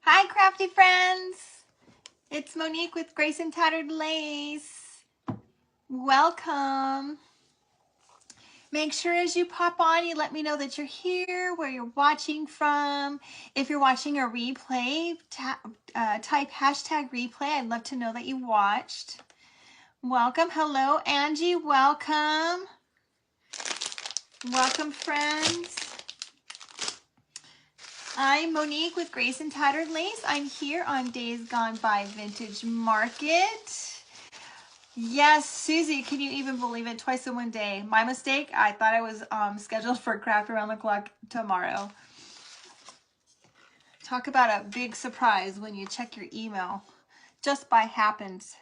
Hi, crafty friends. It's Monique with Grace and Tattered Lace. Welcome. Make sure as you pop on, you let me know that you're here, where you're watching from. If you're watching a replay, type hashtag replay. I'd love to know that you watched. Welcome. Hello, Angie. Welcome. Welcome, friends. I'm Monique with Grace and Tattered Lace. I'm here on Days Gone By Vintage Market. Yes, Susie, can you even believe it? Twice in one day. My mistake. I thought I was scheduled for Craft Around the Clock tomorrow. Talk about a big surprise when you check your email. Just by happens.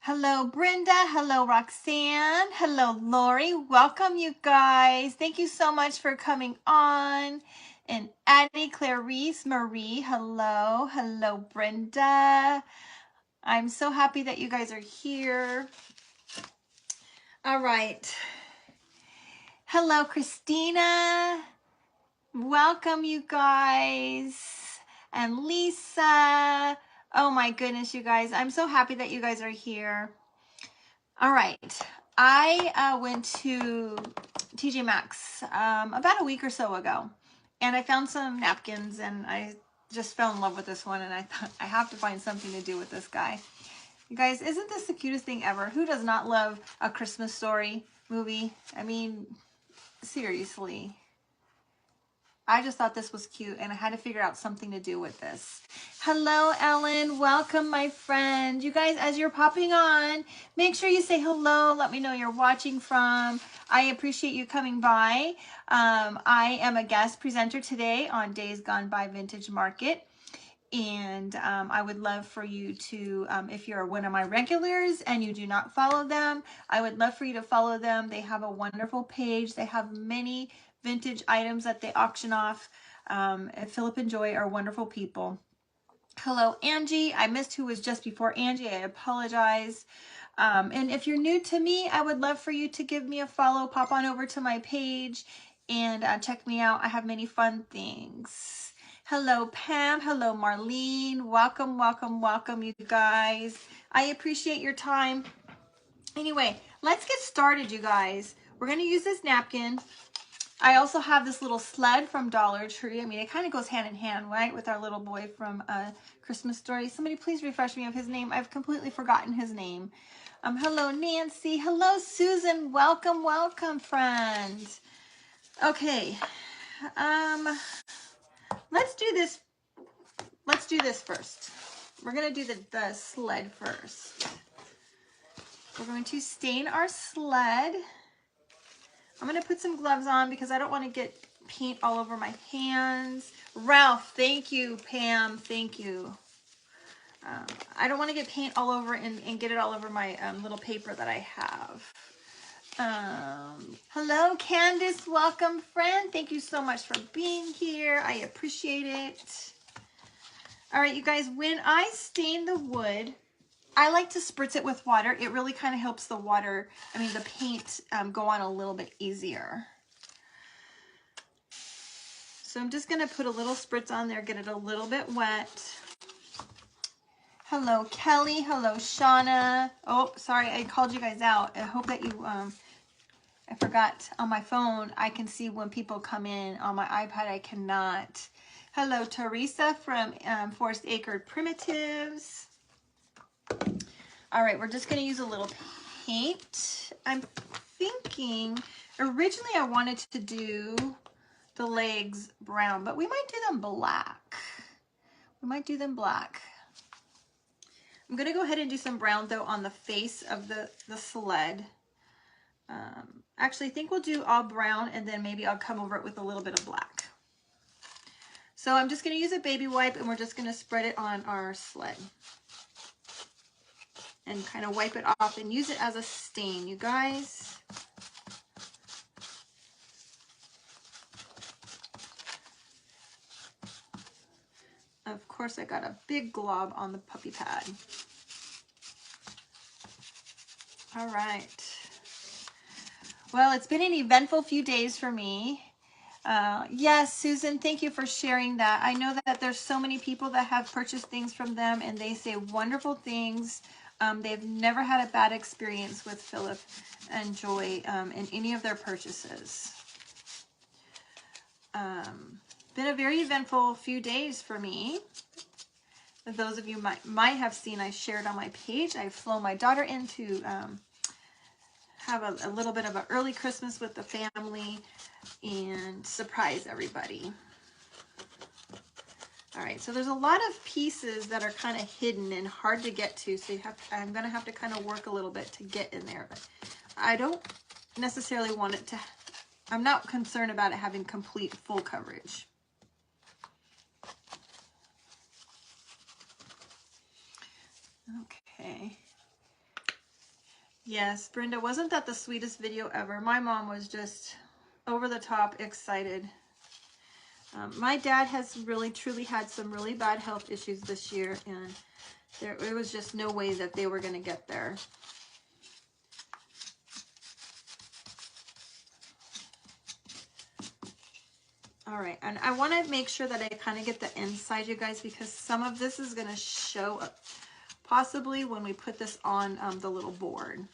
Hello, Brenda. Hello, Roxanne. Hello, Lori. Welcome, you guys. Thank you so much for coming on. And Addie, Clarice, Marie. Hello. Hello, Brenda. I'm so happy that you guys are here. All right. Hello, Christina. Welcome, you guys. And Lisa. Oh my goodness, you guys. I'm so happy that you guys are here. All right. I went to TJ Maxx about a week or so ago, and I found some napkins, and I just fell in love with this one, and I thought I have to find something to do with this guy. You guys, isn't this the cutest thing ever? Who does not love a Christmas Story movie? I mean, seriously. I just thought this was cute, and I had to figure out something to do with this. Hello, Ellen. Welcome, my friend. You guys, as you're popping on, make sure you say hello. Let me know you're watching from. I appreciate you coming by. I am a guest presenter today on Days Gone By Vintage Market. And I would love for you to, if you're one of my regulars and you do not follow them, I would love for you to follow them. They have a wonderful page. They have many vintage items that they auction off. Philip and Joy are wonderful people. Hello, Angie. I missed who was just before Angie. I apologize. And if you're new to me, I would love for you to give me a follow. Pop on over to my page and check me out. I have many fun things. Hello, Pam. Hello, Marlene. Welcome, welcome, welcome, you guys. I appreciate your time. Anyway, let's get started, you guys. We're going to use this napkin. I also have this little sled from Dollar Tree. I mean, it kind of goes hand in hand, right, with our little boy from Christmas Story. Somebody please refresh me of his name. I've completely forgotten his name. Hello, Nancy. Hello, Susan. Welcome, welcome, friend. Okay. Let's do this. Let's do this first. We're going to do the sled first. We're going to stain our sled. I'm going to put some gloves on because I don't want to get paint all over my hands. Ralph, thank you. Pam, thank you. I don't want to get paint all over and get it all over my little paper that I have. Hello, Candace. Welcome, friend. Thank you so much for being here. I appreciate it. All right, you guys, when I stain the wood, I like to spritz it with water. It really kind of helps the water, the paint go on a little bit easier. So I'm just going to put a little spritz on there, get it a little bit wet. Hello, Kelly. Hello, Shauna. Oh, sorry, I called you guys out. I hope that you, I forgot on my phone, I can see when people come in. On my iPad, I cannot. Hello, Teresa from Forest Acre Primitives. All right, we're just going to use a little paint. I'm thinking, originally I wanted to do the legs brown, but we might do them black. We might do them black. I'm going to go ahead and do some brown, though, on the face of the sled. Actually, I think we'll do all brown, and then maybe I'll come over it with a little bit of black. So I'm just going to use a baby wipe, and we're just going to spread it on our sled. And kind of wipe it off and use it as a stain, you guys. Of course, I got a big glob on the puppy pad. All right. Well, it's been an eventful few days for me. Yes, Susan, thank you for sharing that. I know that there's so many people that have purchased things from them and they say wonderful things. They've never had a bad experience with Philip and Joy in any of their purchases. Been a very eventful few days for me. Those of you might have seen, I shared on my page, I've flown my daughter in to have a little bit of an early Christmas with the family and surprise everybody. All right, so there's a lot of pieces that are kind of hidden and hard to get to, so I'm going to have to kind of work a little bit to get in there. But I don't necessarily want it to, I'm not concerned about it having complete full coverage. Okay. Yes, Brenda, wasn't that the sweetest video ever? My mom was just over the top excited. My dad has really truly had some really bad health issues this year, and there was just no way that they were going to get there. All right, and I want to make sure that I kind of get the inside, you guys, because some of this is going to show up possibly when we put this on the little board.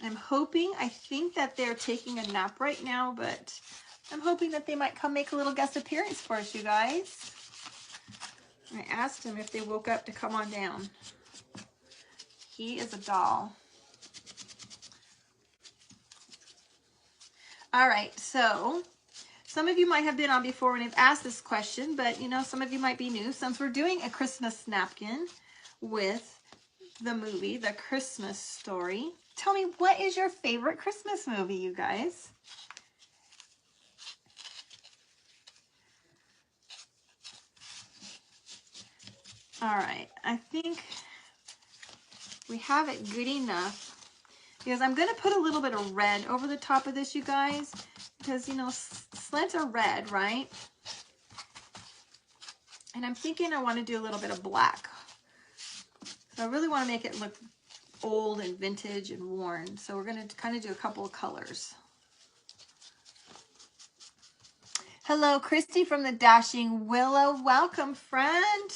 I'm hoping, I think that they're taking a nap right now, but I'm hoping that they might come make a little guest appearance for us, you guys. I asked him if they woke up to come on down. He is a doll. All right, so some of you might have been on before when I've asked this question, but you know, some of you might be new since we're doing a Christmas napkin with the movie, The Christmas Story. Tell me, what is your favorite Christmas movie, you guys? All right, I think we have it good enough because I'm going to put a little bit of red over the top of this, you guys, because, you know, sleds are red, right? And I'm thinking I want to do a little bit of black. So I really want to make it look old and vintage and worn. So we're going to kind of do a couple of colors. Hello, Christy from the Dashing Willow. Welcome, friend.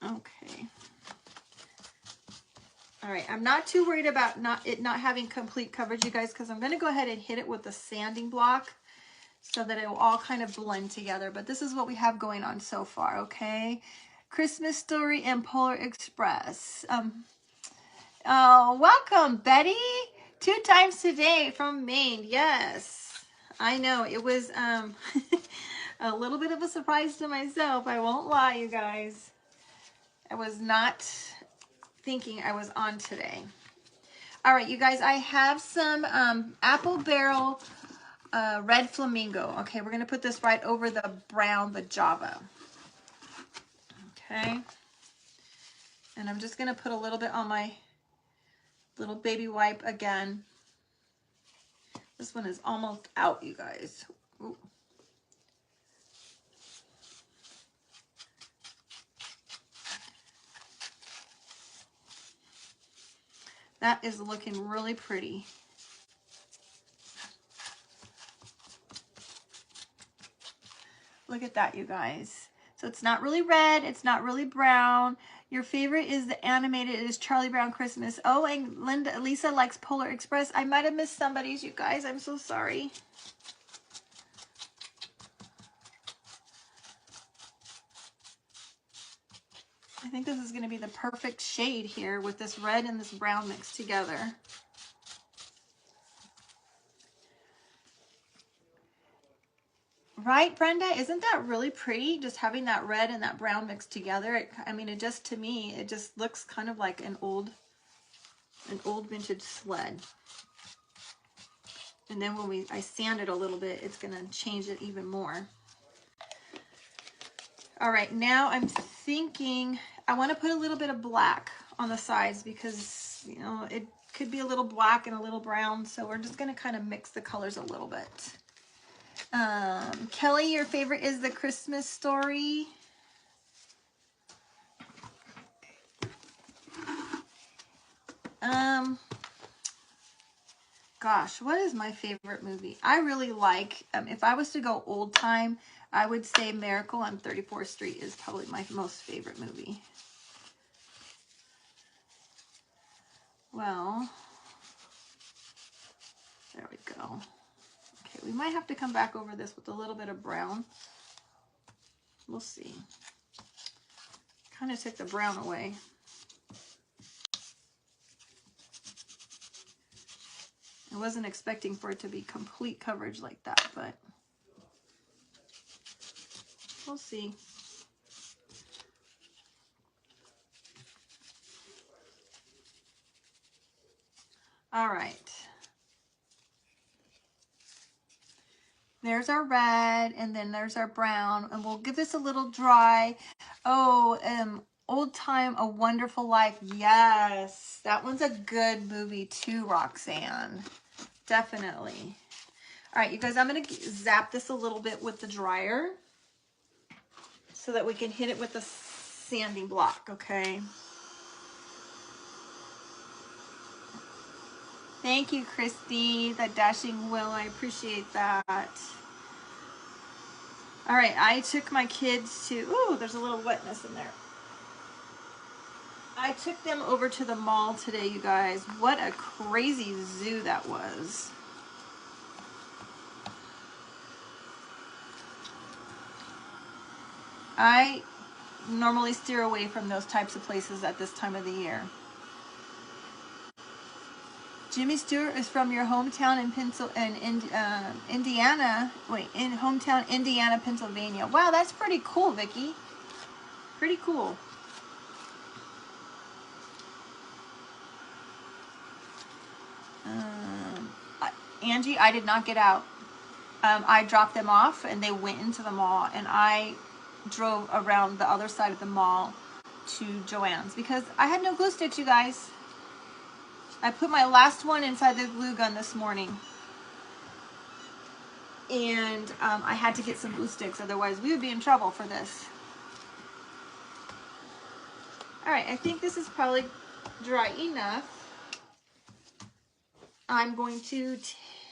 Okay. All right, I'm not too worried about it not having complete coverage, you guys, because I'm going to go ahead and hit it with the sanding block so that it will all kind of blend together. But this is what we have going on so far, okay? Christmas Story and Polar Express. Oh, welcome, Betty. 2 times today from Maine. Yes, I know. It was a little bit of a surprise to myself. I won't lie, you guys. I was not thinking I was on today. All right, you guys, I have some Apple Barrel Red Flamingo. Okay, we're going to put this right over the brown, the Java. Okay. And I'm just going to put a little bit on my little baby wipe again. This one is almost out, you guys. Ooh. That is looking really pretty. Look at that, you guys. So it's not really red. It's not really brown. Your favorite is the animated. It is Charlie Brown Christmas. Oh, and Lisa likes Polar Express. I might have missed somebody's, you guys. I'm so sorry. I think this is going to be the perfect shade here with this red and this brown mixed together. Right, Brenda? Isn't that really pretty? Just having that red and that brown mixed together. I mean, it just, to me, it just looks kind of like an old vintage sled. And then when I sand it a little bit, it's going to change it even more. All right, now I'm thinking I want to put a little bit of black on the sides because, you know, it could be a little black and a little brown. So we're just going to kind of mix the colors a little bit. Kelly, your favorite is The Christmas Story. Gosh, what is my favorite movie? I really like, if I was to go old time, I would say Miracle on 34th Street is probably my most favorite movie. Well, there we go. Okay, we might have to come back over this with a little bit of brown. We'll see. Kind of took the brown away. I wasn't expecting for it to be complete coverage like that, but we'll see. All right. There's our red, and then there's our brown, and we'll give this a little dry. Oh, Old Time, A Wonderful Life. Yes, that one's a good movie too, Roxanne. Definitely. All right, you guys, I'm going to zap this a little bit with the dryer so that we can hit it with the sanding block, okay? Thank you, Christy, that dashing will. I appreciate that. All right, I took my kids to, ooh, there's a little wetness in there. I took them over to the mall today, you guys. What a crazy zoo that was. I normally steer away from those types of places at this time of the year. Jimmy Stewart is from your hometown in Indiana. Wait, in hometown Indiana, Pennsylvania. Wow, that's pretty cool, Vicky. Pretty cool. Angie, I did not get out. I dropped them off and they went into the mall, and I drove around the other side of the mall to Joann's because I had no glue sticks, you guys. I put my last one inside the glue gun this morning, and I had to get some glue sticks, otherwise we would be in trouble for this. All right, I think this is probably dry enough. I'm going to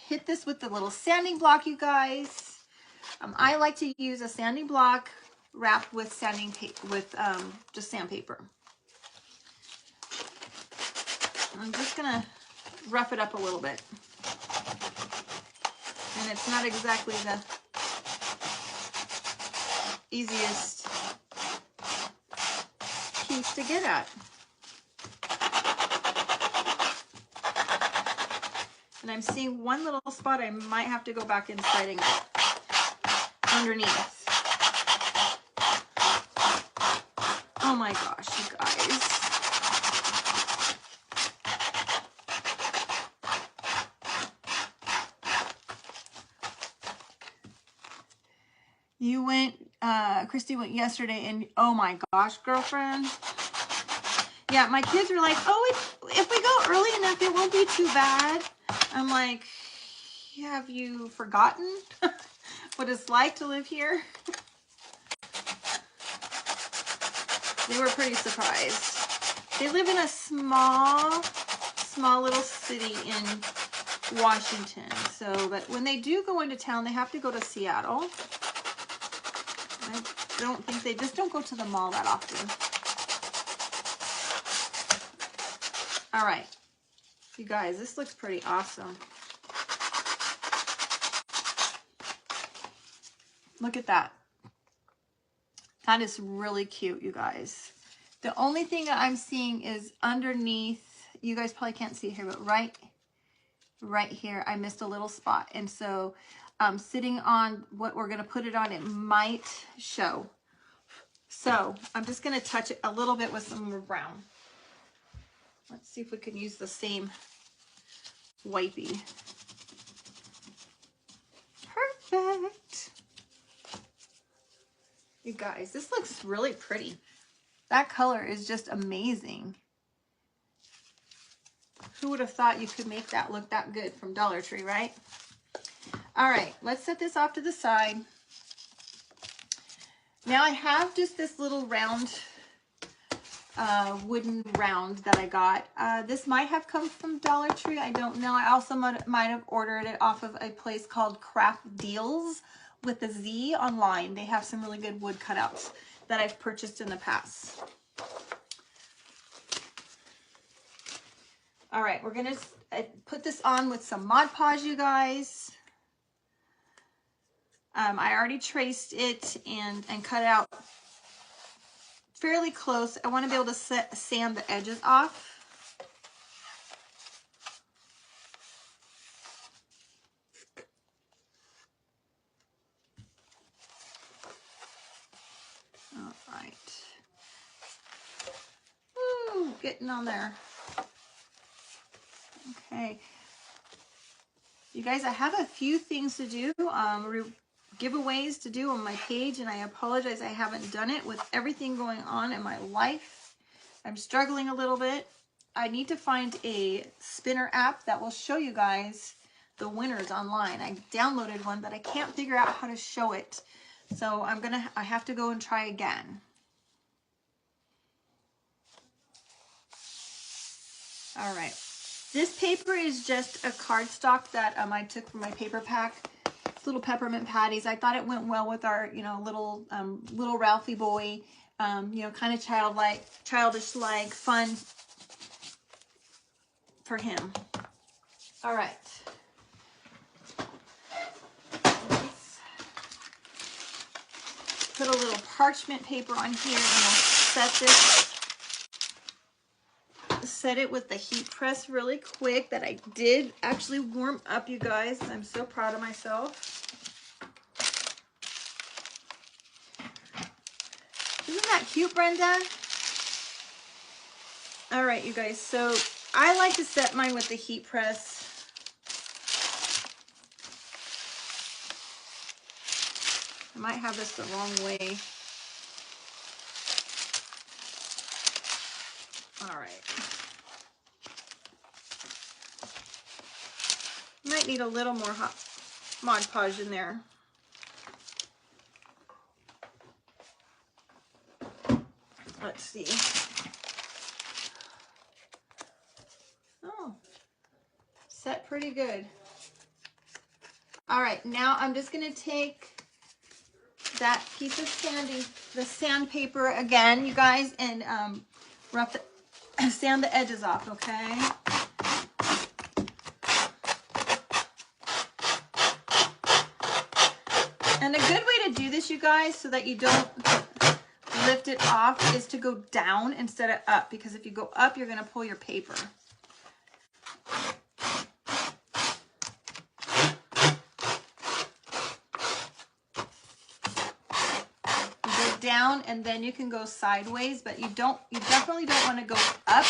hit this with the little sanding block, you guys. I like to use a sanding block wrapped with sanding paper, with just sandpaper. I'm just gonna rough it up a little bit. And it's not exactly the easiest piece to get at. And I'm seeing one little spot I might have to go back inside and get underneath. Oh my gosh, you guys. You went, Christy went yesterday, and oh my gosh, girlfriend. Yeah, my kids were like, oh, if we go early enough, it won't be too bad. I'm like, have you forgotten what it's like to live here? They were pretty surprised. They live in a small little city in Washington. So, but when they do go into town, they have to go to Seattle. I don't think they just don't go to the mall that often. All right, you guys, this looks pretty awesome. Look at that. That is really cute, you guys. The only thing that I'm seeing is underneath, you guys probably can't see it here, but right here, I missed a little spot. And so sitting on what we're gonna put it on, it might show. So I'm just gonna touch it a little bit with some more brown. Let's see if we can use the same wipey. Perfect. You guys, this looks really pretty. That color is just amazing. Who would have thought you could make that look that good from Dollar Tree, right? All right, let's set this off to the side. Now I have just this little round wooden round that I got. This might have come from Dollar Tree. I don't know. I also might have ordered it off of a place called Craft Deals with a Z online. They have some really good wood cutouts that I've purchased in the past. All right, we're gonna put this on with some Mod Podge, you guys. I already traced it and cut it out fairly close. I want to be able to sand the edges off. All right. Ooh, getting on there. Okay. You guys, I have a few things to do, giveaways to do on my page, and I apologize I haven't done it with everything going on in my life. I'm struggling a little bit. I need to find a spinner app that will show you guys the winners online. I downloaded one, but I can't figure out how to show it. So I have to go and try again. All right. This paper is just a cardstock that I took from my paper pack. It's little peppermint patties. I thought it went well with our, little Ralphie boy, kind of childish like fun for him. All right. Let's put a little parchment paper on here and we'll set it with the heat press really quick that I did actually warm up, you guys. I'm so proud of myself. Isn't that cute, Brenda? All right, you guys, so I like to set mine with the heat press. I might have this the wrong way. All right. Might need a little more hot Mod Podge in there. Let's see. Oh, set pretty good. All right, now I'm just gonna take that piece of the sandpaper again, you guys, and sand the edges off, okay? And a good way to do this, you guys, so that you don't lift it off, is to go down instead of up, because if you go up, you're gonna pull your paper. You go down and then you can go sideways, but you definitely don't want to go up.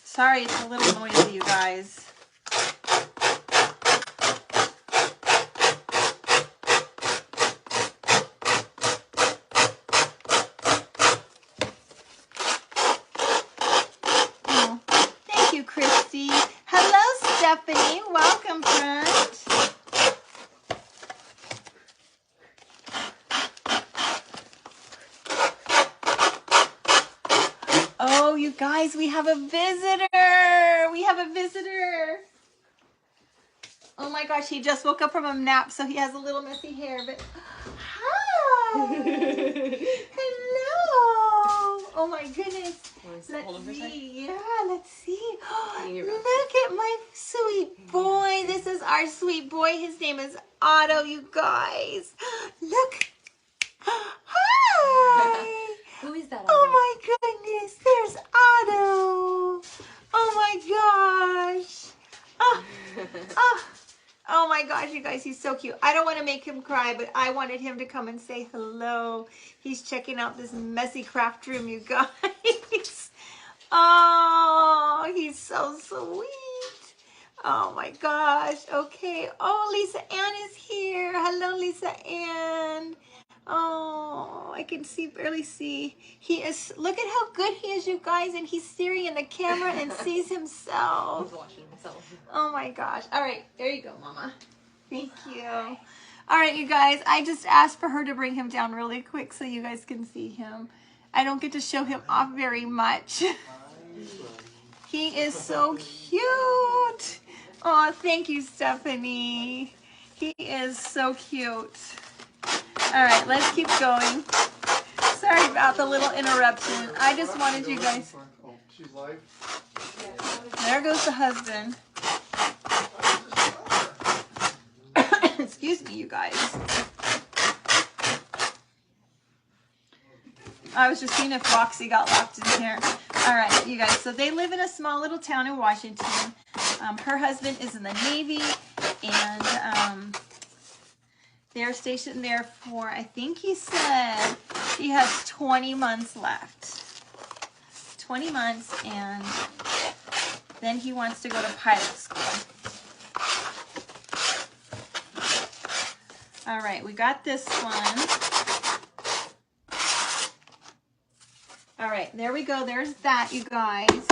Sorry, it's a little noisy, you guys. Oh, thank you, Christy. Hello, Stephanie. Welcome, friend. Oh, you guys, we have a visitor. We have a visitor. Oh my gosh, he just woke up from a nap, so he has a little messy hair, but hi. Hello. Oh my goodness. Let's see. Yeah, let's see. Look at my sweet boy. This is our sweet boy. His name is Otto, you guys. Look. Hi. Who is that? Oh my goodness. There's Otto. Oh my gosh. Oh. Oh. Oh my gosh, you guys, he's so cute. I don't want to make him cry, but I wanted him to come and say hello. He's checking out this messy craft room, you guys. Oh, he's so sweet. Oh my gosh. Okay. Oh, Lisa Ann is here. Hello, Lisa Ann. Oh, I can barely see. He is, look at how good he is, you guys, and he's staring in the camera and sees himself. He's watching himself. Oh my gosh. All right, there you go, Mama. Thank you. All right, you guys, I just asked for her to bring him down really quick so you guys can see him. I don't get to show him off very much. He is so cute. Oh, thank you, Stephanie. He is so cute. All right, let's keep going. Sorry about the little interruption. I just wanted you guys. There goes the husband. Excuse me, you guys. I was just seeing if Roxy got locked in here. All right, you guys. So they live in a small little town in Washington. Her husband is in the Navy, and they're stationed there for, I think he said he has 20 months left. 20 months, and then he wants to go to pilot school. All right, we got this one. All right, there we go. There's that, you guys.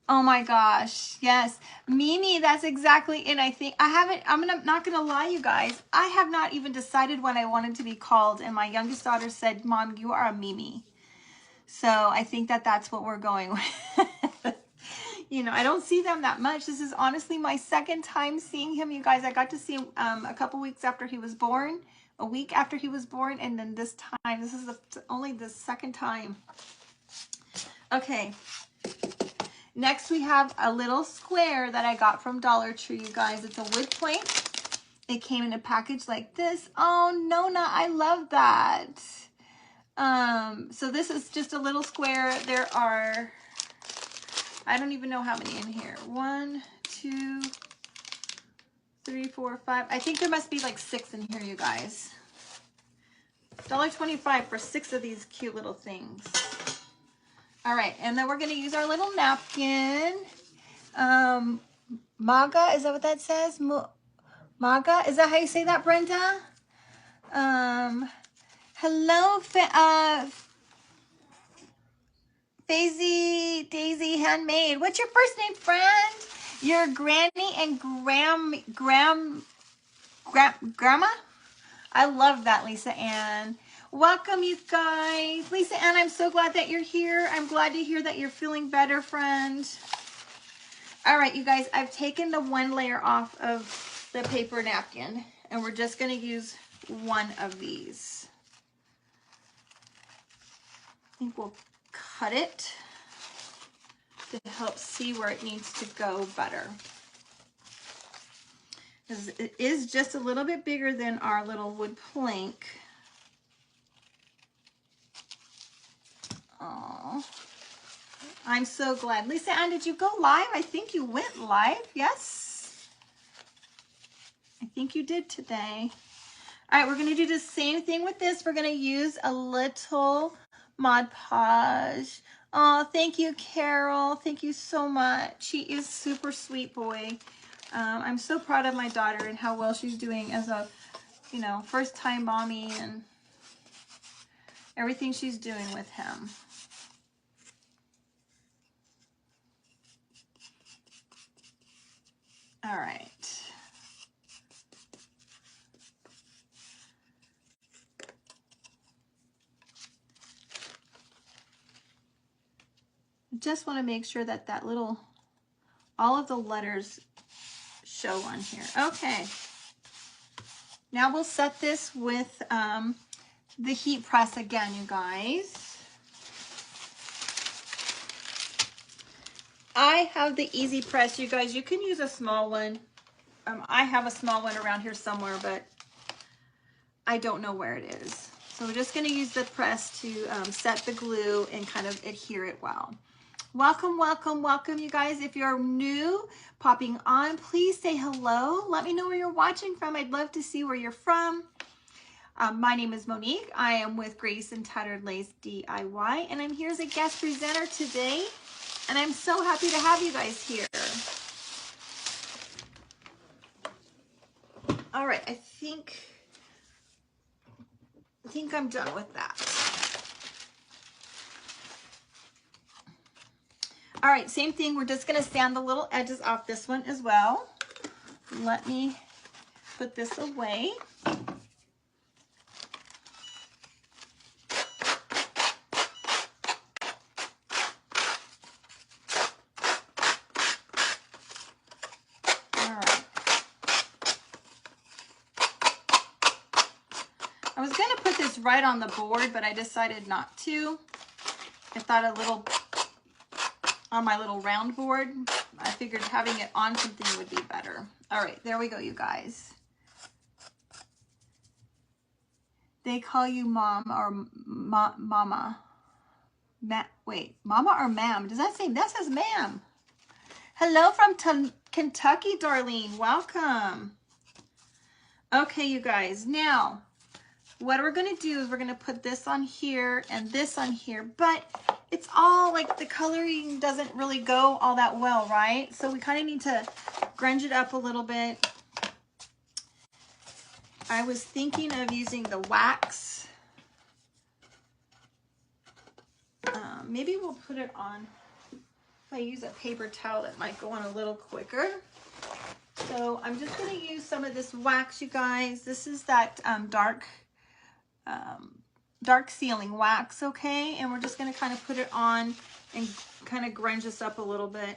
Oh my gosh, yes. Mimi, that's exactly it. I think I haven't, not gonna lie, you guys. I have not even decided what I wanted to be called, and my youngest daughter said, Mom, you are a Mimi. So I think that that's what we're going with. You know, I don't see them that much. This is honestly my second time seeing him, you guys. I got to see him a couple weeks after he was born, a week after he was born, and then this time, this is only the second time. Okay. Next, we have a little square that I got from Dollar Tree, you guys. It's a wood plank. It came in a package like this. Oh, Nona, I love that. So this is just a little square. There are, I don't even know how many in here. 1, 2, 3, 4, 5. I think there must be like 6 in here, you guys. $1.25 for 6 of these cute little things. All right, and then we're going to use our little napkin. Maga, is that what that says? Maga, is that how you say that, Brenda? Hello, Daisy Handmade. What's your first name, friend? Your granny and grandma? I love that, Lisa Ann. Welcome, you guys. Lisa Ann, I'm so glad that you're here. I'm glad to hear that you're feeling better, friend. All right, you guys, I've taken the one layer off of the paper napkin, and we're just going to use one of these. I think we'll cut it to help see where it needs to go better. Because it is just a little bit bigger than our little wood plank. Oh, I'm so glad. Lisa Ann, did you go live? I think you went live. Yes. I think you did today. All right, we're going to do the same thing with this. We're going to use a little Mod Podge. Oh, thank you, Carol. Thank you so much. She is super sweet, boy. I'm so proud of my daughter and how well she's doing as a, you know, first-time mommy and everything she's doing with him. All right. I just want to make sure that that little, all of the letters show on here. Okay. Now we'll set this with the heat press again, you guys. I have the Easy Press, you guys. You can use a small one. I have a small one around here somewhere, but I don't know where it is. So we're just going to use the press to set the glue and kind of adhere it well. Welcome, welcome, welcome, you guys. If you're new, popping on, please say hello. Let me know where you're watching from. I'd love to see where you're from. My name is Monique. I am with Grace and Tattered Lace DIY, and I'm here as a guest presenter today. And I'm so happy to have you guys here. All right, I think think I'm done with that. All right, same thing. We're just gonna sand the little edges off this one as well. Let me put this away. All right. I was gonna put this right on the board, but I decided not to. I thought a little on my little round board. I figured having it on something would be better. All right, there we go, you guys. They call you mom or mama. Wait, mama or ma'am? Does that say, that says ma'am. Hello from Kentucky, Darlene. Welcome. Okay, you guys. Now, what we're going to do is we're going to put this on here and this on here, but it's all like the coloring doesn't really go all that well, right? So we kind of need to grunge it up a little bit. I was thinking of using the wax. Maybe we'll put it on. If I use a paper towel, it might go on a little quicker. So I'm just going to use some of this wax, you guys. This is that dark sealing wax, okay? And we're just going to kind of put it on and kind of grunge this up a little bit.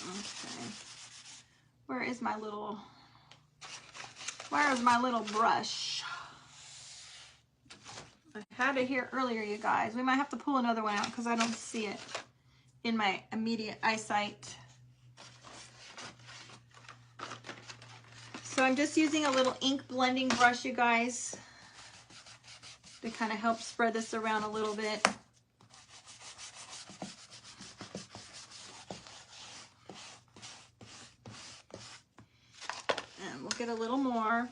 Okay. Where is my little brush? I had it here earlier, you guys. We might have to pull another one out because I don't see it in my immediate eyesight. So I'm just using a little ink blending brush, you guys, to kind of help spread this around a little bit. And we'll get a little more.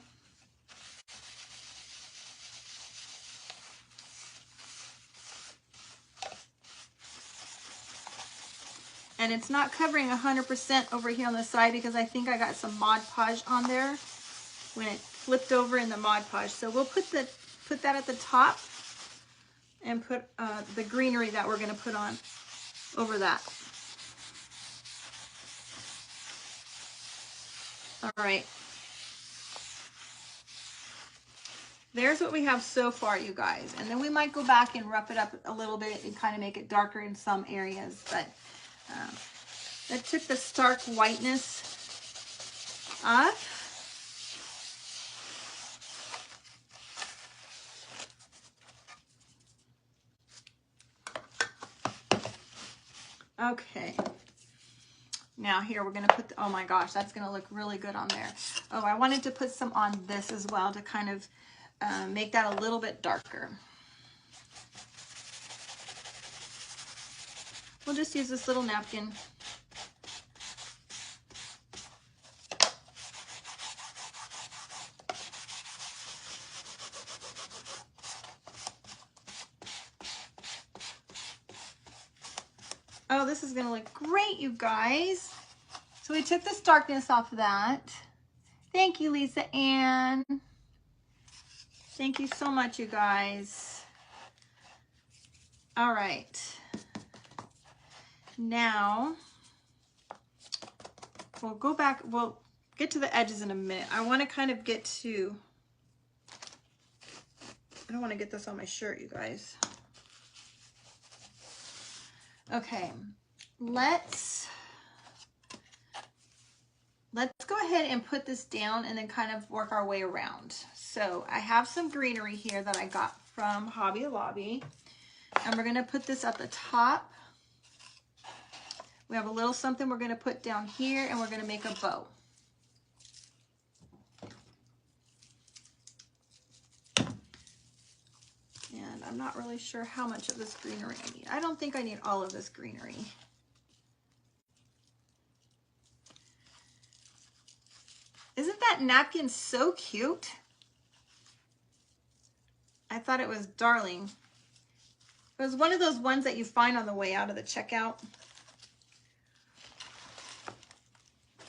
And it's not covering 100% over here on the side because I think I got some Mod Podge on there when it flipped over in the Mod Podge. So we'll put that at the top and put the greenery that we're going to put on over that. All right. There's what we have so far, you guys. And then we might go back and rough it up a little bit and kind of make it darker in some areas. But that took the stark whiteness up. Okay. Now here we're going to put, oh my gosh, that's going to look really good on there. Oh, I wanted to put some on this as well to kind of make that a little bit darker. We'll just use this little napkin. Oh, this is going to look great, you guys. So we took this darkness off of that. Thank you, Lisa Ann. Thank you so much, you guys. All right. Now, we'll go back. We'll get to the edges in a minute. I want to kind of get to, I don't want to get this on my shirt, you guys. Okay, let's go ahead and put this down and then kind of work our way around. So I have some greenery here that I got from Hobby Lobby, and we're going to put this at the top. We have a little something we're going to put down here, and we're going to make a bow. And I'm not really sure how much of this greenery I need. I don't think I need all of this greenery. Isn't that napkin so cute? I thought it was darling. It was one of those ones that you find on the way out of the checkout.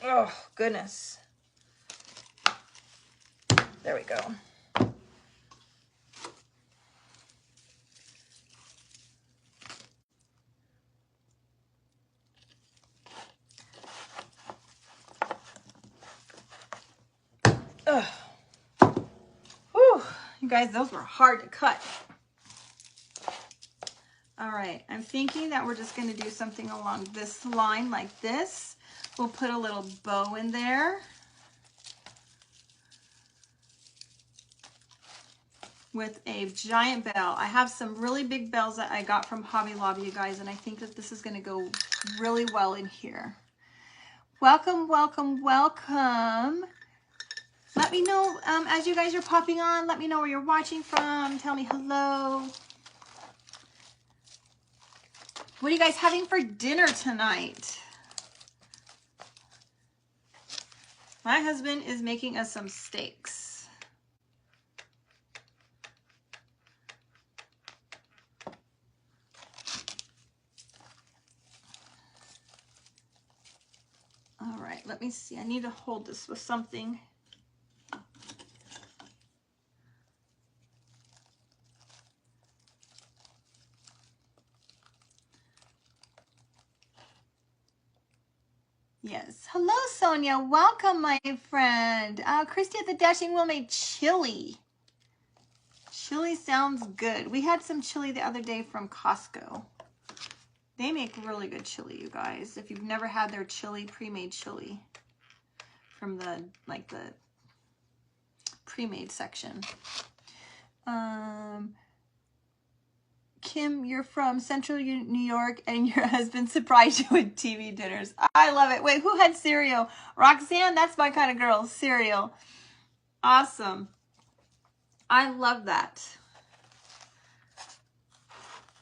Oh, goodness. There we go. Ugh. Whew. You guys, those were hard to cut. All right, I'm thinking that we're just going to do something along this line like this. We'll put a little bow in there with a giant bell. I have some really big bells that I got from Hobby Lobby, you guys, and I think that this is going to go really well in here. Welcome, welcome, welcome. Let me know as you guys are popping on. Let me know where you're watching from. Tell me hello. What are you guys having for dinner tonight? My husband is making us some steaks. All right, let me see. I need to hold this with something. Yes. Hello, Sonia. Welcome, my friend. Christy at the Dashing Wheel made chili. Chili sounds good. We had some chili the other day from Costco. They make really good chili, you guys. If you've never had their chili, pre-made chili from the pre-made section. Kim, you're from Central New York and your husband surprised you with TV dinners. I love it. Wait, who had cereal? Roxanne, that's my kind of girl. Cereal. Awesome. I love that.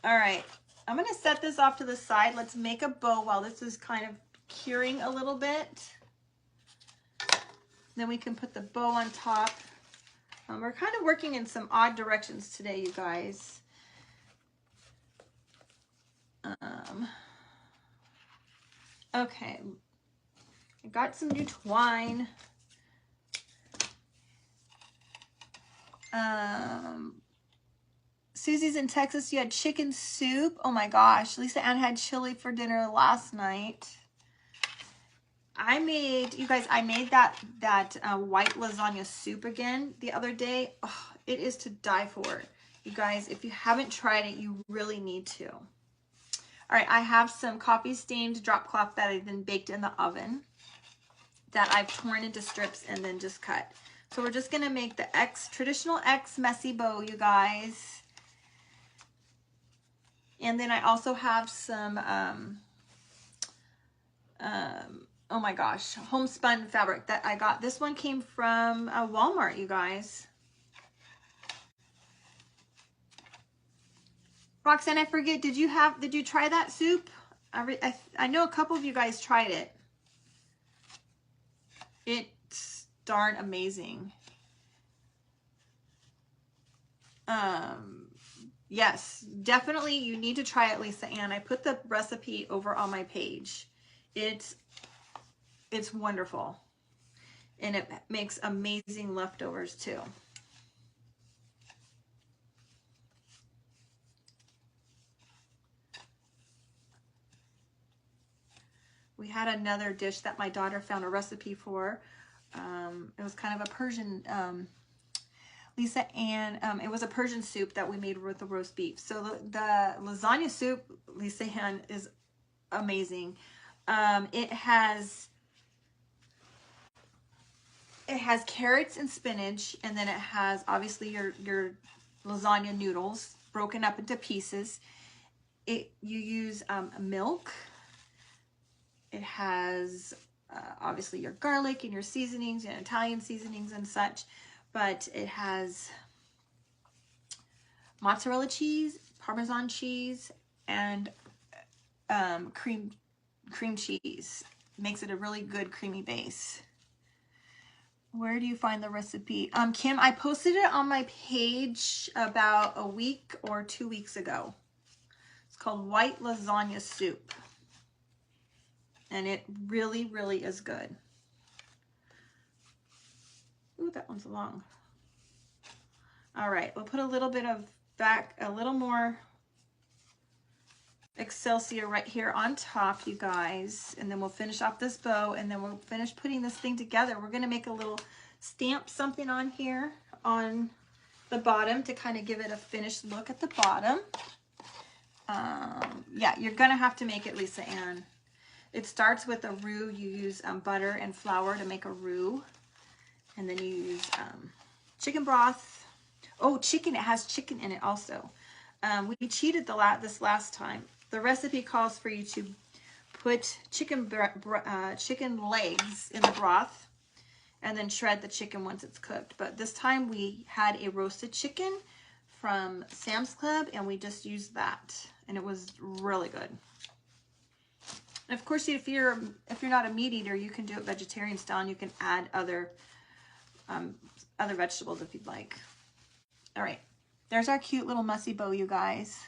All right. I'm going to set this off to the side. Let's make a bow while this is kind of curing a little bit. Then we can put the bow on top. We're kind of working in some odd directions today, you guys. Okay. I got some new twine. Susie's in Texas. You had chicken soup. Oh my gosh. Lisa Ann had chili for dinner last night. I made that white lasagna soup again the other day. Oh, it is to die for. You guys, if you haven't tried it, you really need to. All right, I have some coffee stained drop cloth that I then baked in the oven that I've torn into strips and then just cut. So we're just gonna make the traditional X messy bow, you guys. And then I also have some, oh my gosh, homespun fabric that I got. This one came from Walmart, you guys. Roxanne, I forget, did you try that soup? I know a couple of you guys tried it. It's darn amazing. Yes, definitely you need to try it, Lisa Ann. I put the recipe over on my page. It's wonderful. And it makes amazing leftovers too. We had another dish that my daughter found a recipe for. It was kind of a Persian, Lisa Ann, it was a Persian soup that we made with the roast beef. So the lasagna soup, Lisa Ann, is amazing. It has carrots and spinach, and then it has obviously your lasagna noodles broken up into pieces. You use milk. It has obviously your garlic and your seasonings and Italian seasonings and such, but it has mozzarella cheese, Parmesan cheese, and cream cheese. Makes it a really good creamy base. Where do you find the recipe? Kim, I posted it on my page about a week or 2 weeks ago. It's called white lasagna soup. And it really, really is good. Ooh, that one's long. All right, we'll put a little bit of a little more Excelsior right here on top, you guys. And then we'll finish off this bow, and then we'll finish putting this thing together. We're gonna make a little stamp something on here on the bottom to kind of give it a finished look at the bottom. Yeah, you're gonna have to make it, Lisa Ann. It starts with a roux. You use butter and flour to make a roux. And then you use chicken broth. Oh, chicken, it has chicken in it also. We cheated this last time. The recipe calls for you to put chicken legs in the broth and then shred the chicken once it's cooked. But this time we had a roasted chicken from Sam's Club, and we just used that, and it was really good. And of course, if you're not a meat eater, you can do it vegetarian style, and you can add other vegetables if you'd like. All right, there's our cute little messy bow, you guys.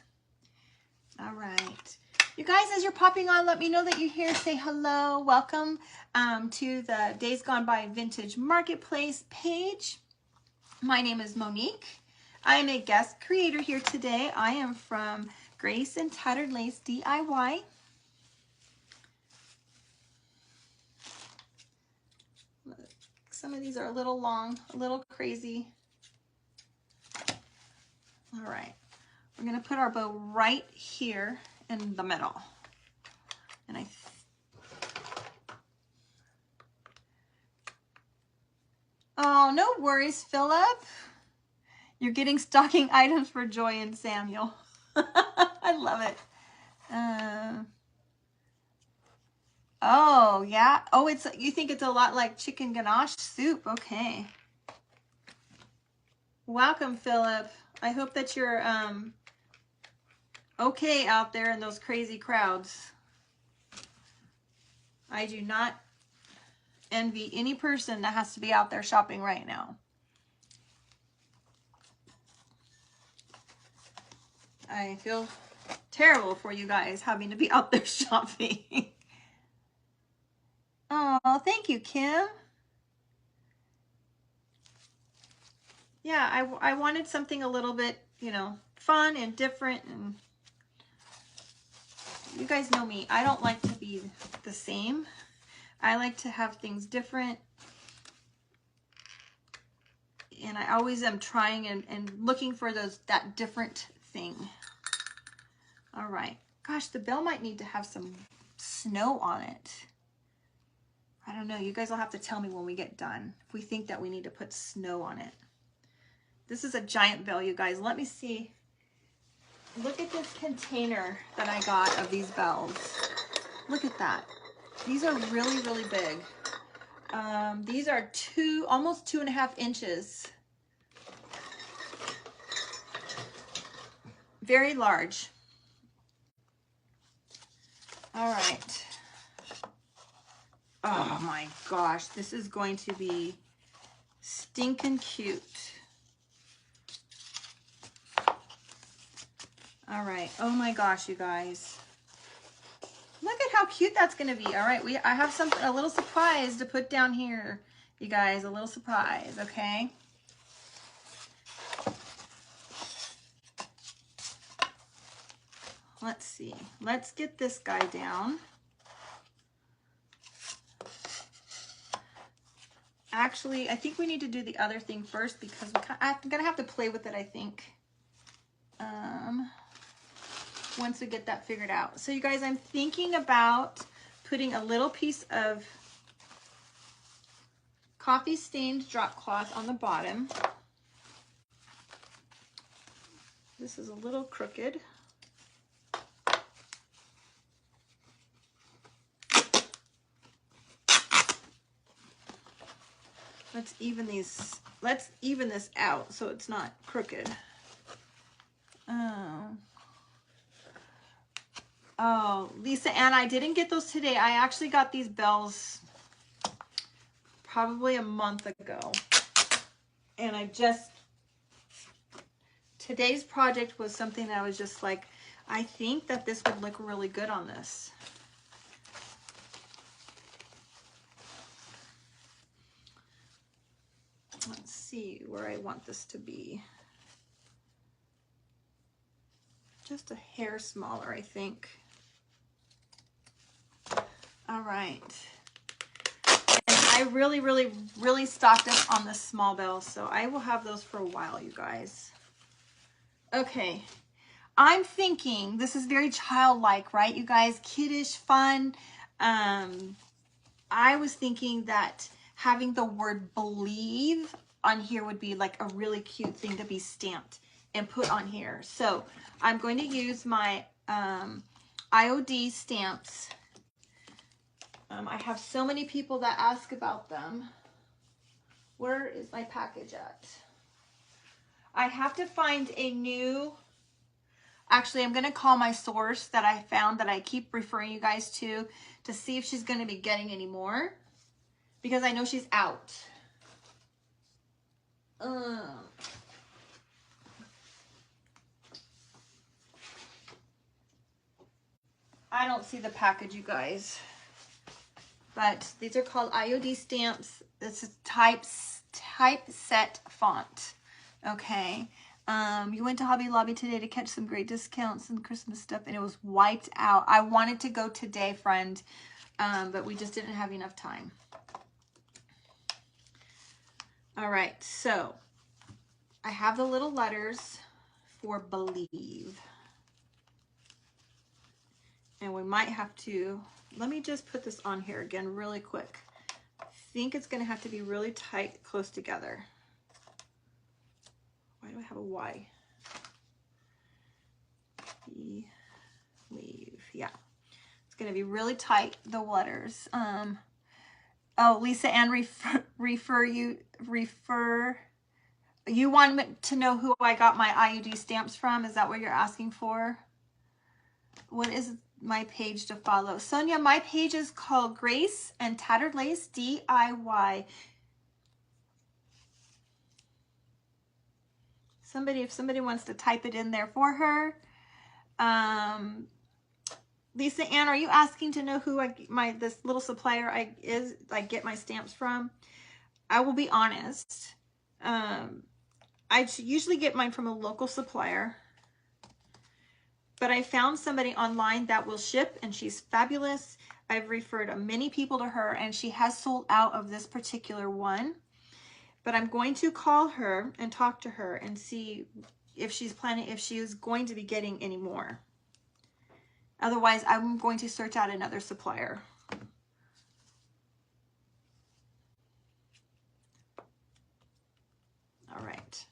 All right, you guys, as you're popping on, let me know that you're here. Say hello. Welcome to the Days Gone By Vintage Marketplace page. My name is Monique. I am a guest creator here today. I am from Grace and Tattered Lace DIY. Some of these are a little long, a little crazy. All right, we're gonna put our bow right here in the middle. And oh, no worries, Philip. You're getting stocking items for Joy and Samuel. I love it. Oh, yeah. Oh, you think it's a lot like chicken ganache soup. Okay. Welcome, Philip. I hope that you're okay out there in those crazy crowds. I do not envy any person that has to be out there shopping right now. I feel terrible for you guys having to be out there shopping. Oh, thank you, Kim. Yeah, I wanted something a little bit, you know, fun and different. And you guys know me. I don't like to be the same. I like to have things different. And I always am trying and looking for that different thing. All right. Gosh, the bell might need to have some snow on it. I don't know. You guys will have to tell me when we get done if we think that we need to put snow on it. This is a giant bell, you guys. Let me see. Look at this container that I got of these bells. Look at that. These are really, really big. These are almost 2.5 inches. Very large. All right. Oh my gosh, this is going to be stinking cute. All right. Oh my gosh, you guys. Look at how cute that's going to be. All right, I have a little surprise to put down here, you guys. A little surprise, okay? Let's see. Let's get this guy down. Actually, I think we need to do the other thing first because I'm going to have to play with it, I think. Once we get that figured out. So you guys, I'm thinking about putting a little piece of coffee stained drop cloth on the bottom. This is a little crooked. Let's even this out so it's not crooked. Oh, Lisa Ann, I didn't get those today. I actually got these bells probably a month ago. And today's project was something that I was just like, I think that this would look really good on this. Let's see where I want this to be. Just a hair smaller, I think. All right. And I really stocked up on the small bells, so I will have those for a while, you guys. Okay. I'm thinking, this is very childlike, right, you guys? Kiddish, fun. I was thinking that having the word believe on here would be like a really cute thing to be stamped and put on here. So I'm going to use my IOD stamps. I have so many people that ask about them. Where is my package at? I have to find a new, actually I'm going to call my source that I found that I keep referring you guys to see if she's going to be getting any more, because I know she's out. I don't see the package, you guys. But these are called IOD stamps. This is typeset font. Okay. You went to Hobby Lobby today to catch some great discounts and Christmas stuff, and it was wiped out. I wanted to go today, friend, but we just didn't have enough time. All right, so I have the little letters for believe. And we might have to, let me just put this on here again really quick. I think it's going to have to be really tight, close together. Why do I have a Y? Believe, yeah. It's going to be really tight, the letters. Oh, Lisa Ann, you want to know who I got my IUD stamps from? Is that what you're asking for? What is my page to follow? Sonia, my page is called Grace and Tattered Lace DIY. If somebody wants to type it in there for her. Lisa Ann, are you asking to know who this little supplier I get my stamps from? I will be honest. I usually get mine from a local supplier, but I found somebody online that will ship, and she's fabulous. I've referred many people to her, and she has sold out of this particular one. But I'm going to call her and talk to her and see if she is going to be getting any more. Otherwise, I'm going to search out another supplier. All right.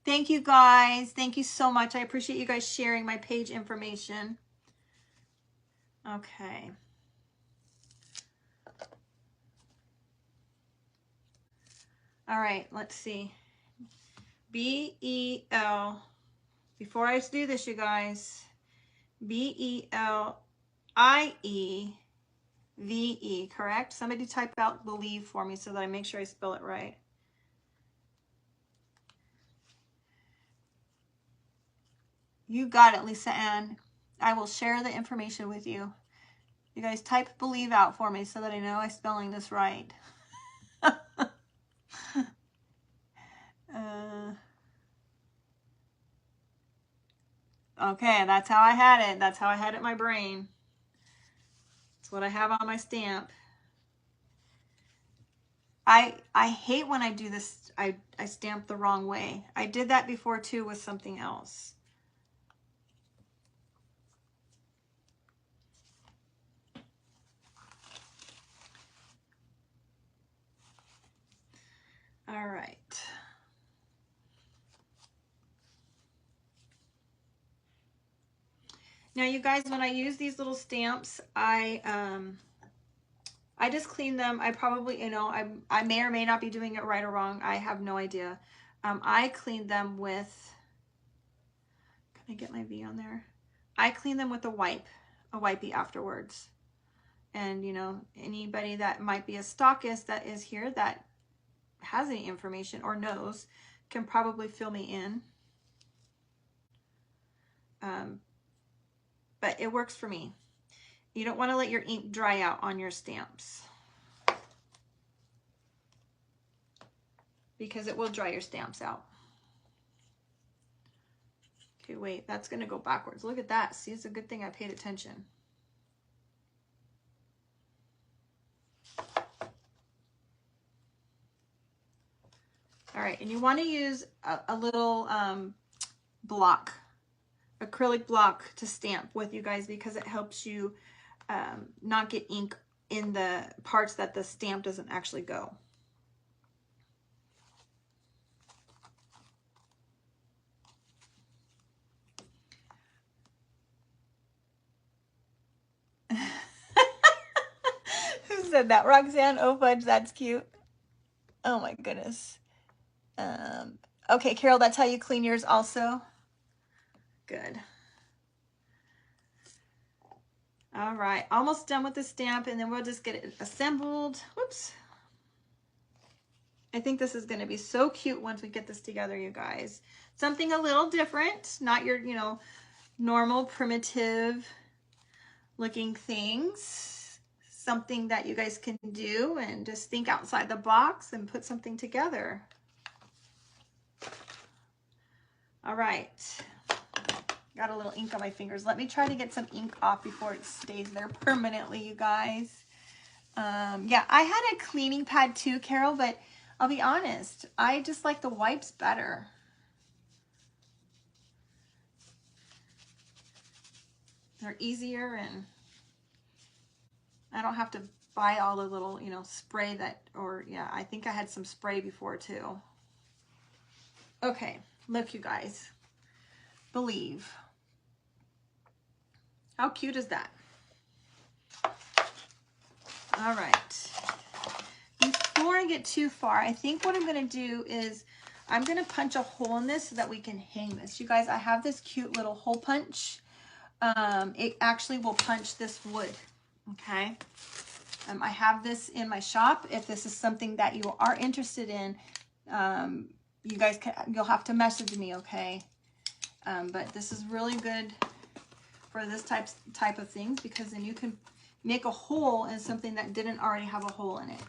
Thank you, guys. Thank you so much. I appreciate you guys sharing my page information. Okay. All right, let's see. B-E-L. Before I do this, you guys. B-E-L-I-E-V-E, correct? Somebody type out believe for me so that I make sure I spell it right. You got it, Lisa Ann. I will share the information with you. You guys type believe out for me so that I know I'm spelling this right. Okay, that's how I had it. That's how I had it in my brain. That's what I have on my stamp. I hate when I do this. I stamp the wrong way. I did that before too with something else. All right. Now, you guys, when I use these little stamps, I just clean them. I probably, I may or may not be doing it right or wrong. I have no idea. I clean them with, can I get my V on there? I clean them with a wipey afterwards. And you know, anybody that might be a stockist that is here that has any information or knows can probably fill me in. But it works for me. You don't want to let your ink dry out on your stamps because it will dry your stamps out. Okay, wait, that's going to go backwards. Look at that. See, it's a good thing I paid attention. All right, and you want to use a little block, acrylic block to stamp with, you guys, because it helps you not get ink in the parts that the stamp doesn't actually go. Who said that? Roxanne? Oh, fudge, that's cute. Oh my goodness. Okay, Carol, that's how you clean yours also? Good. All right, almost done with the stamp, and then we'll just get it assembled. Whoops. I think this is going to be so cute once we get this together, you guys. Something a little different, not your, you know, normal primitive looking things. Something that you guys can do and just think outside the box and put something together. All right. Got a little ink on my fingers. Let me try to get some ink off before it stays there permanently, you guys. Yeah, I had a cleaning pad too, Carol, but I'll be honest, I just like the wipes better. They're easier, and I don't have to buy all the little, you know, spray that, or yeah, I think I had some spray before too. Okay, look, you guys. Believe. How cute is that? All right. Before I get too far, I think what I'm going to do is I'm going to punch a hole in this so that we can hang this. You guys, I have this cute little hole punch. It actually will punch this wood. Okay. I have this in my shop. If this is something that you are interested in, you guys you'll have to message me. Okay. But this is really good for this type of things, because then you can make a hole in something that didn't already have a hole in it.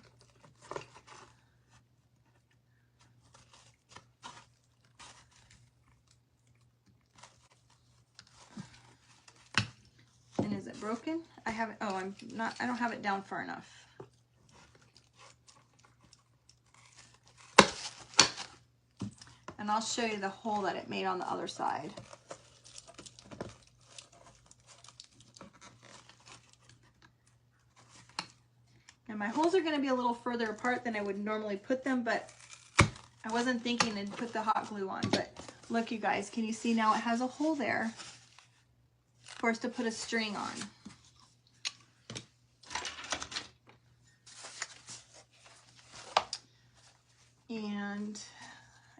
And is it broken? I have it. Oh, I don't have it down far enough. And I'll show you the hole that it made on the other side. And my holes are going to be a little further apart than I would normally put them, but I wasn't thinking to put the hot glue on. But look, you guys, can you see now it has a hole there for us to put a string on? And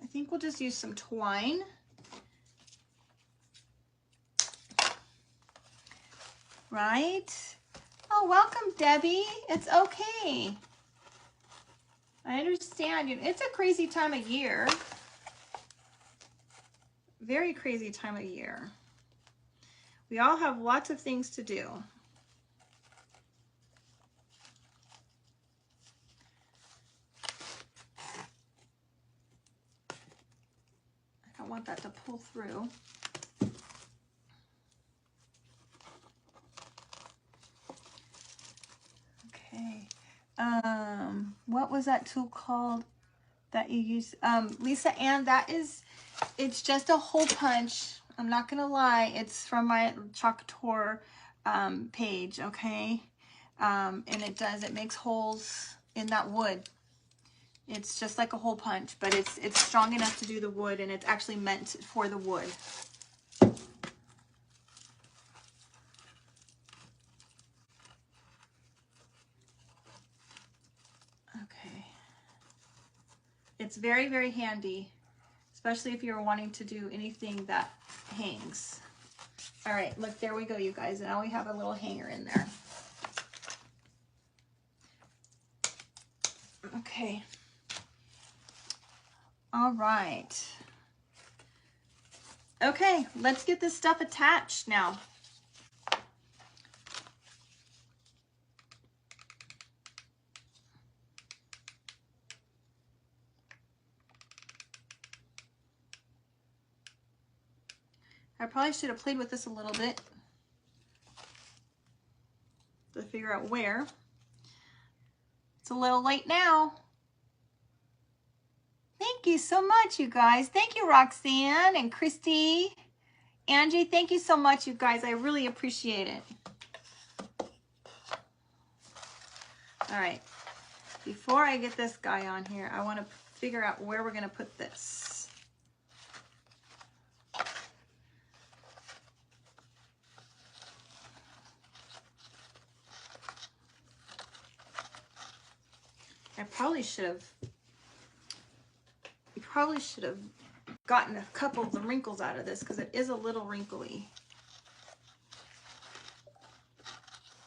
I think we'll just use some twine. Right? Oh, welcome, Debbie. It's okay. I understand. It's a crazy time of year. Very crazy time of year. We all have lots of things to do. I don't want that to pull through. Okay. What was that tool called that you use? Lisa Ann, it's just a hole punch. I'm not gonna lie, it's from my Chalk Tour page, okay? And it makes holes in that wood. It's just like a hole punch, but it's strong enough to do the wood, and it's actually meant for the wood. Okay. It's very, very handy, especially if you're wanting to do anything that hangs. All right, look, there we go, you guys. Now we have a little hanger in there. Okay. All right. Okay, let's get this stuff attached now. I probably should have played with this a little bit to figure out where. It's a little late now. Thank you so much, you guys. Thank you, Roxanne and Christy. Angie, thank you so much, you guys. I really appreciate it. All right. Before I get this guy on here, I want to figure out where we're going to put this. I probably should have, gotten a couple of the wrinkles out of this because it is a little wrinkly.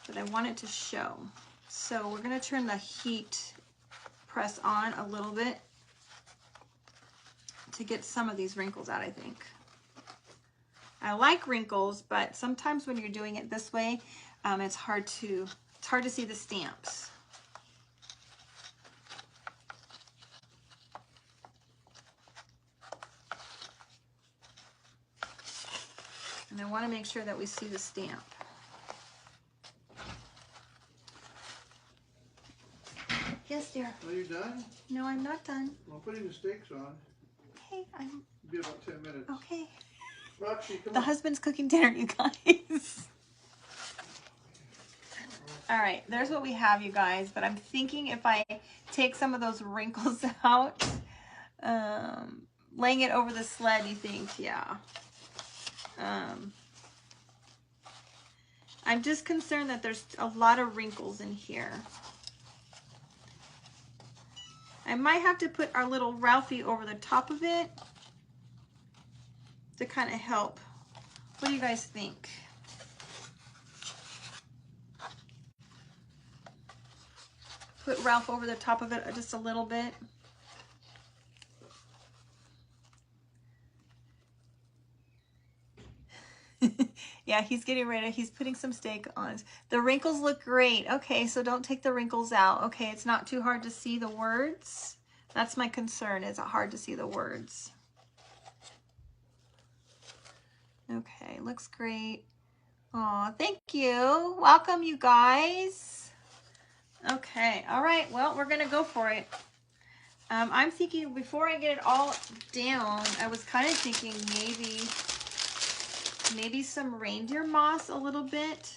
But I want it to show. So we're going to turn the heat press on a little bit to get some of these wrinkles out, I think. I like wrinkles, but sometimes when you're doing it this way, it's hard to see the stamps. And I want to make sure that we see the stamp. Yes, dear. Are you done? No, I'm not done. Well, putting the steaks on. Okay, It'll be about 10 minutes. Okay. Roxy, come The on. husband's cooking dinner, you guys. All right, there's what we have, you guys. But I'm thinking if I take some of those wrinkles out, laying it over the sled, you think, yeah. I'm just concerned that there's a lot of wrinkles in here. I might have to put our little Ralphie over the top of it to kind of help. What do you guys think? Put Ralph over the top of it just a little bit. Yeah, he's getting ready. He's putting some steak on. The wrinkles look great. Okay, so don't take the wrinkles out. Okay, it's not too hard to see the words. That's my concern. Is it hard to see the words? Okay, looks great. Aw, thank you. Welcome, you guys. Okay, all right. Well, we're gonna go for it. I'm thinking before I get it all down, I was kind of thinking maybe some reindeer moss a little bit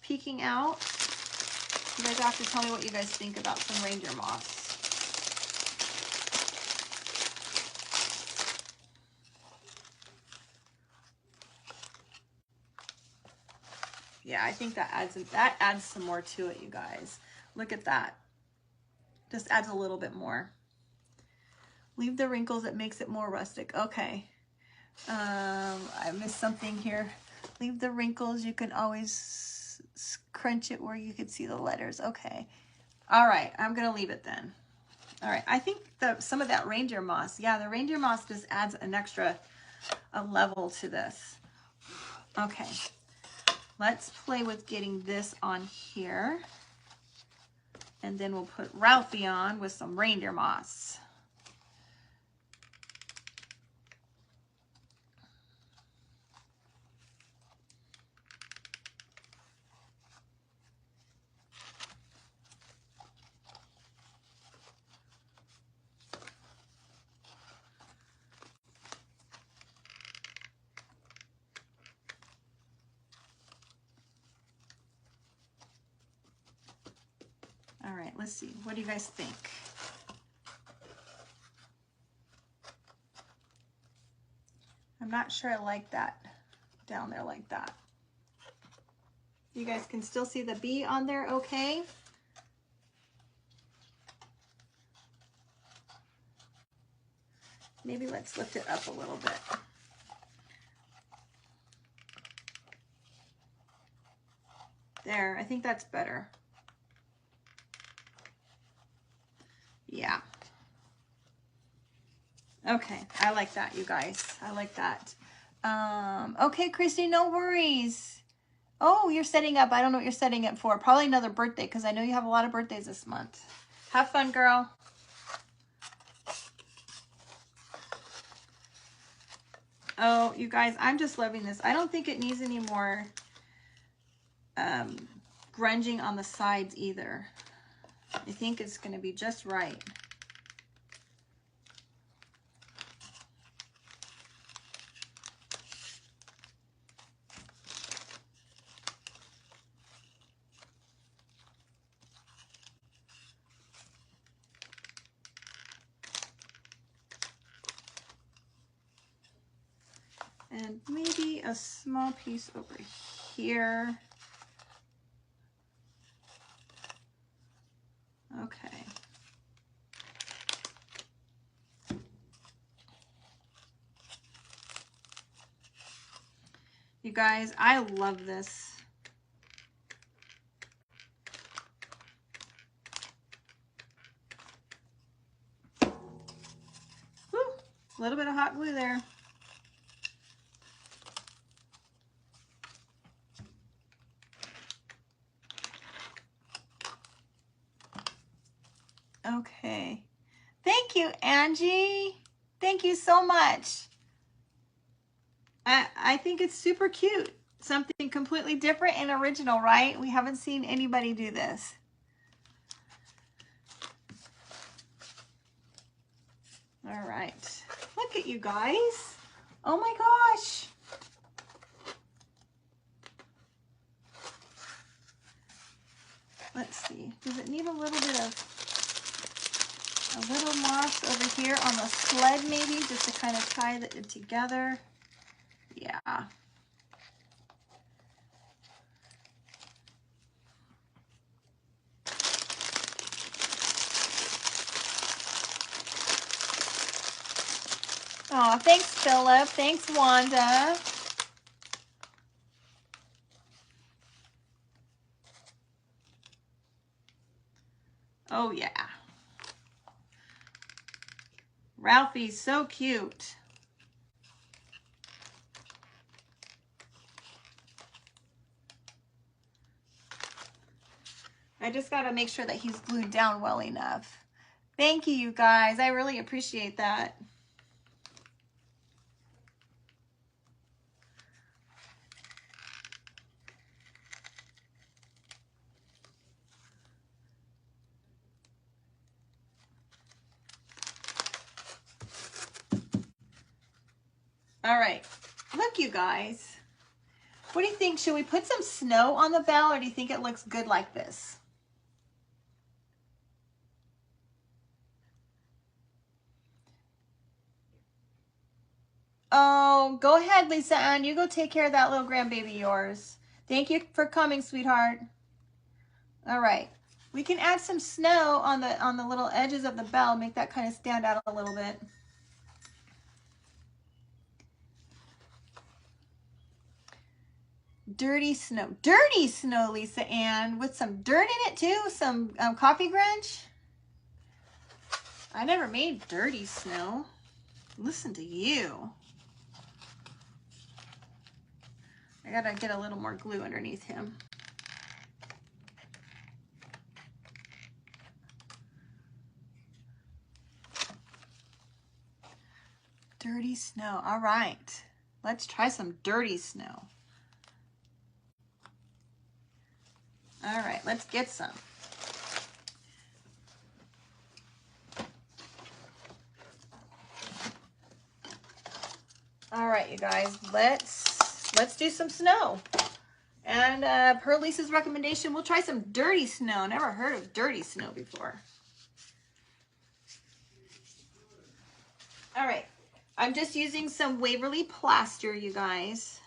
peeking out. You guys have to tell me what you guys think about some reindeer moss. Yeah, I think that adds some more to it, you guys. Look at that. Just adds a little bit more. Leave the wrinkles, it makes it more rustic. Okay. I missed something here. Leave the wrinkles, you can always crunch it where you can see the letters. Okay. All right, I'm gonna leave it then. All right, I think some of that reindeer moss, yeah, the reindeer moss just adds an extra level to this. Okay, let's play with getting this on here. And then we'll put Ralphie on with some reindeer moss. All right, let's see. What do you guys think? I'm not sure I like that down there like that. You guys can still see the bee on there okay? Maybe let's lift it up a little bit. There, I think that's better. Yeah. Okay, I like that, you guys. I like that. Okay, Christy, no worries. Oh, you're setting up. I don't know what you're setting up for. Probably another birthday, because I know you have a lot of birthdays this month. Have fun, girl. Oh, you guys, I'm just loving this. I don't think it needs any more grunging on the sides either. I think it's going to be just right. And maybe a small piece over here. Okay. You guys, I love this. Woo, a little bit of hot glue there. Okay. Thank you, Angie. Thank you so much. I think it's super cute. Something completely different and original, right? We haven't seen anybody do this. All right. Look at you guys. Oh my gosh. Let's see. Does it need a little bit of a little moss over here on the sled maybe, just to kind of tie it together? Yeah. Oh, thanks, Philip. Thanks, Wanda. Oh, yeah. Ralphie's so cute. I just got to make sure that he's glued down well enough. Thank you, you guys. I really appreciate that. All right. Look, you guys. What do you think? Should we put some snow on the bell, or do you think it looks good like this? Oh, go ahead, Lisa Ann. You go take care of that little grandbaby of yours. Thank you for coming, sweetheart. All right. We can add some snow on the little edges of the bell, make that kind of stand out a little bit. Dirty snow, Lisa Ann, with some dirt in it too, some coffee grunge. I never made dirty snow. Listen to you. I gotta get a little more glue underneath him. Dirty snow. All right. Let's try some dirty snow. All right, let's get some. All right, you guys, let's do some snow. And per Lisa's recommendation, we'll try some dirty snow. Never heard of dirty snow before. All right, I'm just using some Waverly plaster, you guys.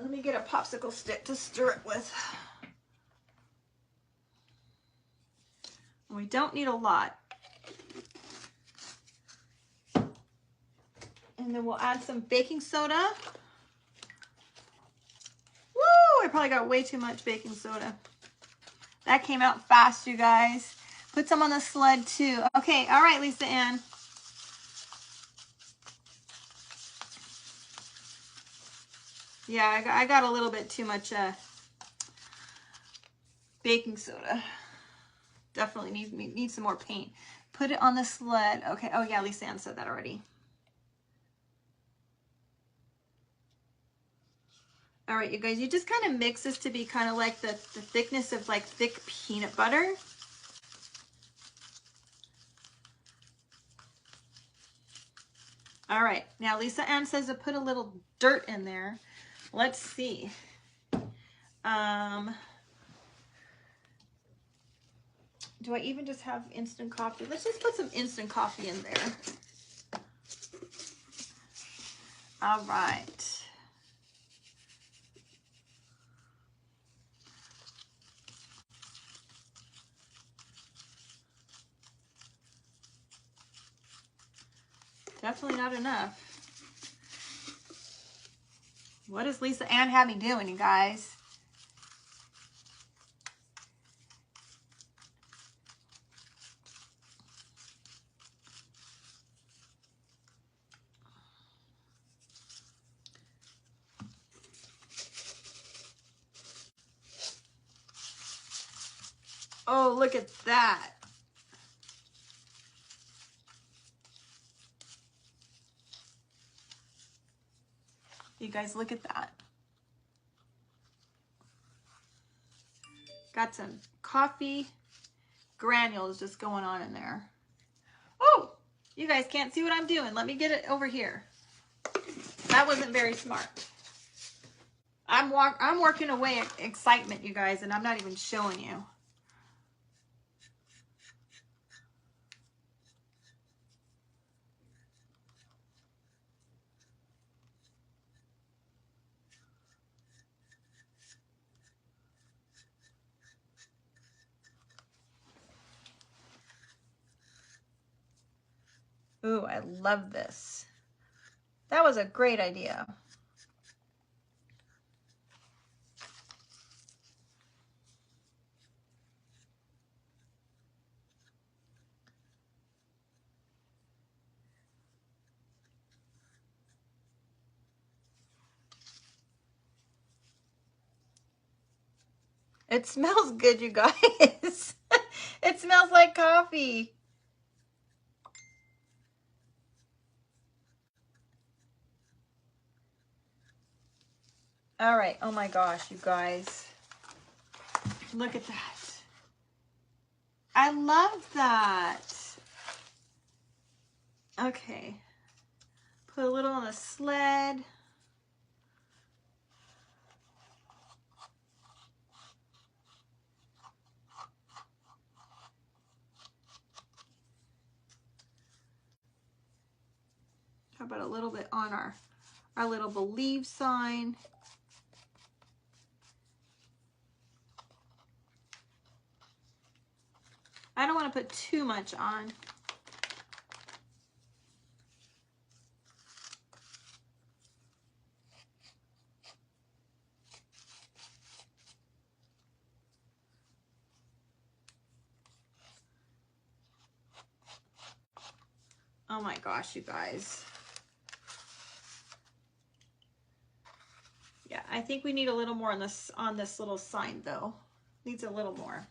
Let me get a popsicle stick to stir it with. We don't need a lot. And then we'll add some baking soda. Woo! I probably got way too much baking soda. That came out fast, you guys. Put some on the sled too. Okay, all right, Lisa Ann. Yeah, I got a little bit too much baking soda. Definitely need some more paint. Put it on the sled. Okay. Oh yeah, Lisa Ann said that already. All right, you guys, you just kind of mix this to be kind of like the thickness of like thick peanut butter. All right, now Lisa Ann says to put a little dirt in there. Let's see. Do I even just have instant coffee? Let's just put some instant coffee in there. All right. Definitely not enough. What does Lisa Ann have me doing, you guys? Oh, look at that. You guys, look at that. Got some coffee granules just going on in there. Oh, you guys can't see what I'm doing. Let me get it over here. That wasn't very smart. I'm working away at excitement, you guys, and I'm not even showing you. Ooh, I love this. That was a great idea. It smells good, you guys. It smells like coffee. All right. Oh my gosh, you guys. Look at that. I love that. Okay. Put a little on the sled. How about a little bit on our little believe sign? I don't want to put too much on. Oh my gosh, you guys. Yeah, I think we need a little more on this little sign though. Needs a little more.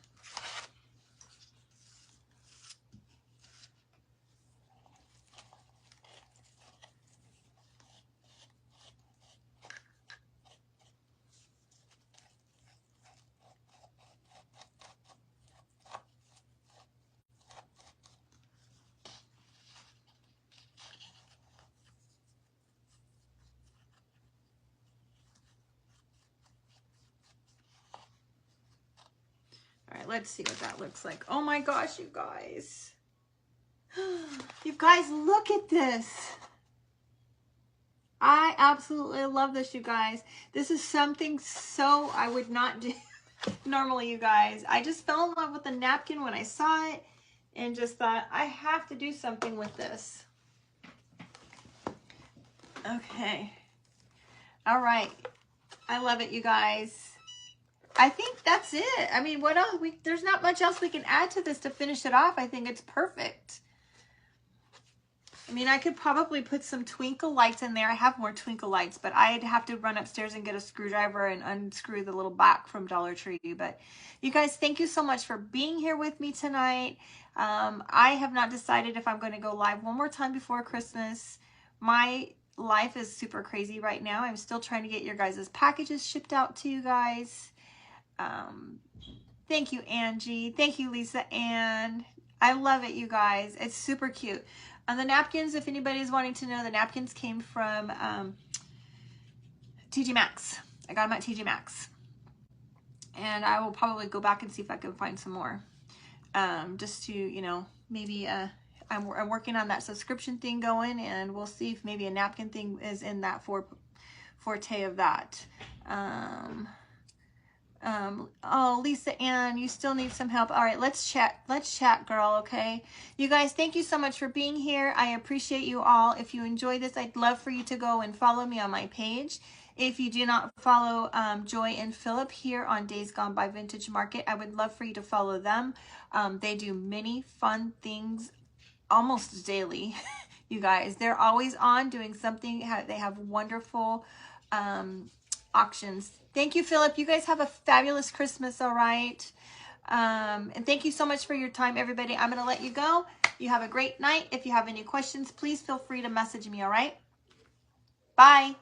All right, let's see what that looks like. Oh my gosh, you guys. You guys, look at this. I absolutely love this, you guys. This is something so I would not do normally, you guys. I just fell in love with the napkin when I saw it and just thought I have to do something with this. Okay. All right. I love it, you guys. I think that's it. I mean, what else? There's not much else we can add to this to finish it off. I think it's perfect. I mean, I could probably put some twinkle lights in there. I have more twinkle lights, but I'd have to run upstairs and get a screwdriver and unscrew the little back from Dollar Tree. But you guys, thank you so much for being here with me tonight. I have not decided if I'm going to go live one more time before Christmas. My life is super crazy right now. I'm still trying to get your guys' packages shipped out to you guys. Thank you, Angie. Thank you, Lisa Ann. I love it, you guys. It's super cute. The napkins, if anybody's wanting to know, the napkins came from TJ Maxx. I got them at TJ Maxx. And I will probably go back and see if I can find some more. Just to, you know, maybe I'm working on that subscription thing going, and we'll see if maybe a napkin thing is in that forte of that. Oh, Lisa Ann, you still need some help. All right, let's chat, girl. Okay, you guys, thank you so much for being here. I appreciate you all. If you enjoy this, I'd love for you to go and follow me on my page. If you do not follow Joy and Philip here on Days Gone by Vintage Market, I would love for you to follow them. They do many fun things almost daily. You guys, they're always on doing something. They have wonderful auctions. Thank you, Philip. You guys have a fabulous Christmas, all right? And thank you so much for your time, everybody. I'm going to let you go. You have a great night. If you have any questions, please feel free to message me, all right? Bye.